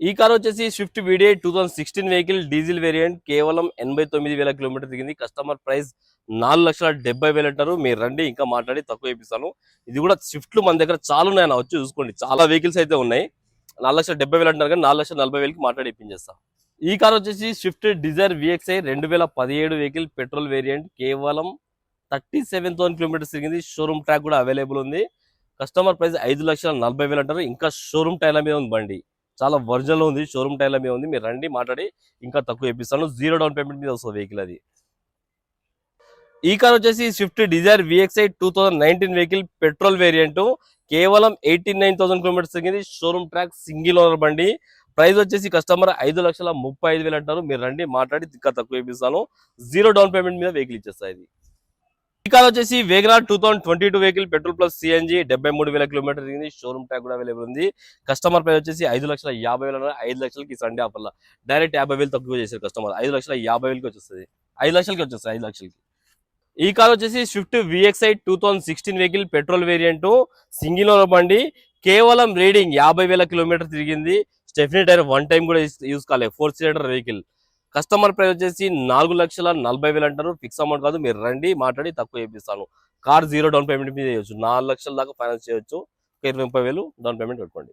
ఈ కార్ వచ్చేసి Swift VDI 2016 vehicle diesel variant కేవలం 89,000 కిలోమీటర్ దిగింది. కస్టమర్ ప్రైస్ 4,70,000 అంటారు. మీరు రండి ఇంకా మాట్లాడి తక్కువ ఇప్పిస్తాను. ఇది కూడా స్విఫ్ట్లు మన దగ్గర చాలా ఉన్నాయి, వచ్చి చూసుకోండి. చాలా వెహికల్స్ అయితే ఉన్నాయి. 4,70,000 అంటారు కానీ 4,40,000కి మాట్లాడి ఇప్పించేస్తా. ఈ కార్ వచ్చేసి Swift Dzire VXI 2017 vehicle petrol variant కేవలం 37,000 కిలోమీటర్స్ తిరిగింది. షోరూమ్ ట్రాక్ కూడా అవైలబుల్ ఉంది. కస్టమర్ ప్రైస్ 5,40,000 అంటారు. ఇంకా షోరూమ్ టైర్ల మీద ఉంది బండి, చాలా ఒరిజినల్ ఉంది. షోరూమ్ టైర్ల మీద ఉంది. మీరు రండి మాట్లాడి ఇంకా తక్కువ ఇప్పిస్తాను. 0 డౌన్ పేమెంట్ మీద వస్తుంది వెహికల్ అది. ఈ కార్ వచ్చేసి Swift Dzire VXI 2019 vehicle petrol variant కేవలం 89,000 కిలోమీటర్స్ తిరిగింది. షోరూమ్ ట్రాక్ సింగిల్ ఓనర్ బండి. ప్రైస్ వచ్చేసి కస్టమర్ 5,35,000 అంటారు. మీరు రండి మాట్లాడి ఇంకా తక్కువ ఇప్పిస్తాను. 0 డౌన్ పేమెంట్ మీద వెహికల్ ఇచ్చేస్తాయి. ఇది ఈ కార్ వచ్చేసి WagonR 2022 vehicle petrol plus CNG 73,000 kilometre తిరిగింది. షోరూమ్ ట్యాగ్ కూడా అవైలబుల్ ఉంది. కస్టమర్ ప్రైస్ వచ్చేసి 5,50,000. 5 లక్షలకి సండే ఆఫర్లో డైరెక్ట్ 50,000 తక్కువ చేశారు కస్టమర్. 5,50,000కి వచ్చేస్తుంది. 5 లక్షలకి వచ్చేస్తుంది. 5 లక్షలకి. ఈ కార్ వచ్చేసి Swift VXi 2016 vehicle petrol variant single owner బండి. కేవలం రీడింగ్ 50,000 కిలోమీటర్ తిరిగింది. స్టెఫినీ టైర్ 1 టైం కూడా యూజ్ కాలేదు. 4 సిలిండర్ వెహికల్. కస్టమర్ ప్రైస్ వచ్చేసి 4,40,000 అంటారు. ఫిక్స్ అమౌంట్ కాదు, మీరు రండి మాట్లాడి తక్కువ చేపిస్తాను. కార్ 0 డౌన్ పేమెంట్ మీద చేయొచ్చు. 4 లక్షల దాకా ఫైనాన్స్ చేయొచ్చు. 20,000 డౌన్ పేమెంట్ పెట్టుకోండి.